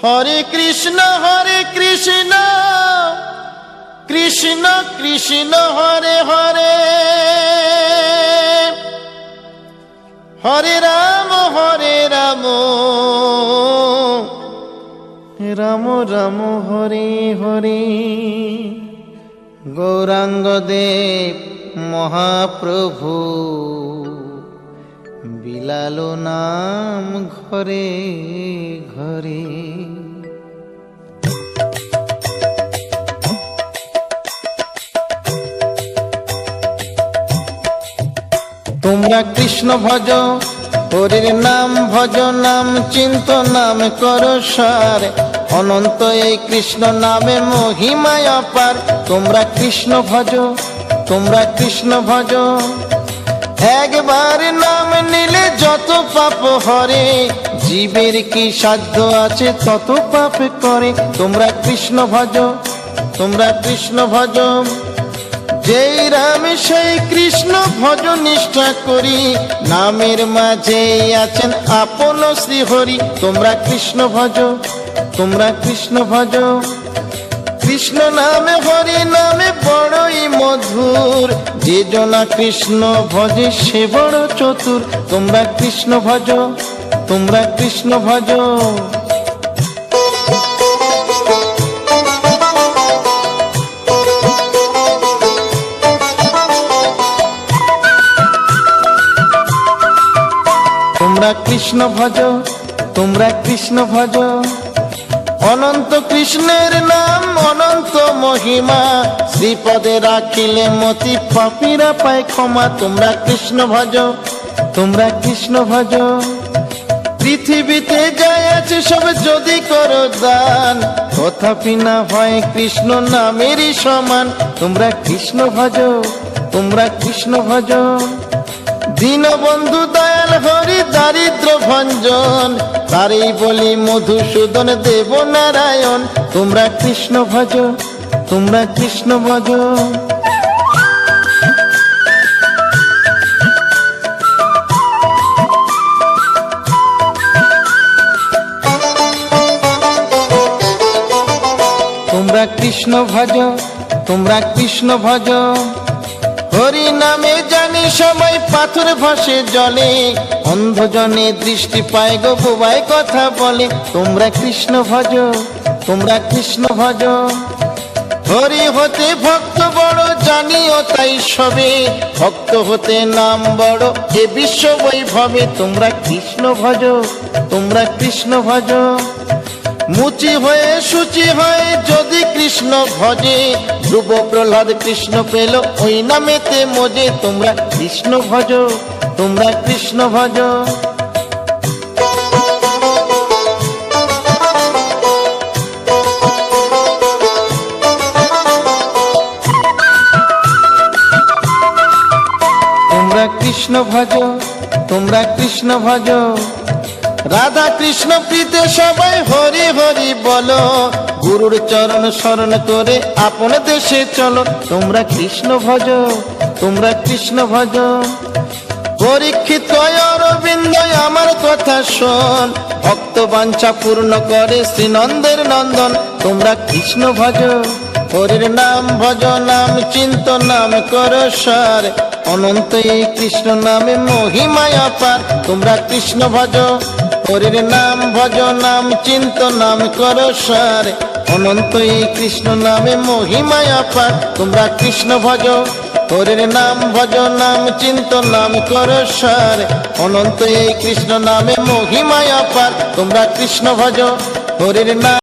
হরে কৃষ্ণ কৃষ্ণ কৃষ্ণ হরে হরে, হরে রাম রাম রাম হরে হরে। গৌরাঙ্গ দেব মহাপ্রভু বিলালো নাম ঘরে ঘরে। তোমরা কৃষ্ণ ভজ, হরির নাম ভজ, নাম চিন্ত নাম করো সার, অনন্ত এই কৃষ্ণ নামে মহিমায় অপার। তোমরা কৃষ্ণ ভজ, তোমরা কৃষ্ণ ভজ, একবার নাম নিলে যত পাপ হরে, জীবের কি সাধ্য আছে তত পাপ করে। তোমরা কৃষ্ণ ভজ, তোমরা কৃষ্ণ ভজ, যেই রাম সেই কৃষ্ণ ভজ নিষ্ঠা করি, নামের মাঝে আছেন আপন শ্রী হরি। তোমরা কৃষ্ণ ভজ, তোমরা কৃষ্ণ ভজ, কৃষ্ণ নামে হরি নামে বড়ই মধুর, যে জনা কৃষ্ণ ভজে সে বড় চতুর। তোমরা কৃষ্ণ ভজ, তোমরা কৃষ্ণ ভজ। তোমরা কৃষ্ণ ভজ, তোমরা কৃষ্ণ ভজ, অনন্ত কৃষ্ণের নাম অনন্ত মহিমা, শ্রীপদে রাখিলে মতি পাপীরা পায় ক্ষমা। তোমরা কৃষ্ণ ভজ, তোমরা কৃষ্ণ ভজ, পৃথিবীতে যাই আছে সব যদি করো দান, তথাপি না হয় কৃষ্ণ নামেরই সমান। তোমরা কৃষ্ণ ভজ, তোমরা কৃষ্ণ ভজ, দীনবন্ধু দয়াল হরি দারিদ্র ভঞ্জন, তারই বলি মধুসূদন দেব নারায়ণ। তোমরা কৃষ্ণ ভজ, তোমরা কৃষ্ণ ভজ। তোমরা কৃষ্ণ ভজ, তোমরা কৃষ্ণ ভজ, হরি নামে জানি সময় পাথর ভাসে জলে, অন্ধজনে দৃষ্টি পায় গো বোবায় কথা বলে। তোমরা কৃষ্ণ ভজ, তোমরা কৃষ্ণ ভজ, হরি হতে ভক্ত বড় জানিও তাই সবে, ভক্ত হতে নাম বড় এ বিশ্ব বৈভবে। তোমরা কৃষ্ণ ভজ, তোমরা কৃষ্ণ ভজ, মুচি হয়ে সূচি হয় যদি কৃষ্ণ ভজে, ধ্রুব প্রহ্লাদ কৃষ্ণ পেল ওই নামেতে মজে। তোমরা কৃষ্ণ ভজ, তোমরা কৃষ্ণ ভজ। তোমরা কৃষ্ণ ভজ, তোমরা কৃষ্ণ ভজ, রাধা কৃষ্ণ প্রীতে সবাই হরি হরি বলো, গুরুর চরণ শরণ করে আপন দেশে চলো। তোমরা কৃষ্ণ ভজ, তোমরা কৃষ্ণ ভজ, পরীক্ষিত অরবিন্দ আমার কথা শোন, ভক্ত বাঞ্ছা পূর্ণ করে শ্রীনন্দের নন্দন। তোমরা কৃষ্ণ ভজ, হরির নাম ভজ, নাম চিন্ত নাম করো সার, অনন্ত এই কৃষ্ণ নামে মহিমায় অপার। তোমরা কৃষ্ণ ভজ, হরির নাম ভজ, নাম চিন্ত নাম করো সার, অনন্ত এই কৃষ্ণ নামে মহিমায় অপার। তোমরা কৃষ্ণ ভজ, হরির নাম ভজ, নাম চিন্ত নাম করো সার, অনন্ত এই কৃষ্ণ নামে মহিমায় অপার। তোমরা কৃষ্ণ ভজ, হরির নাম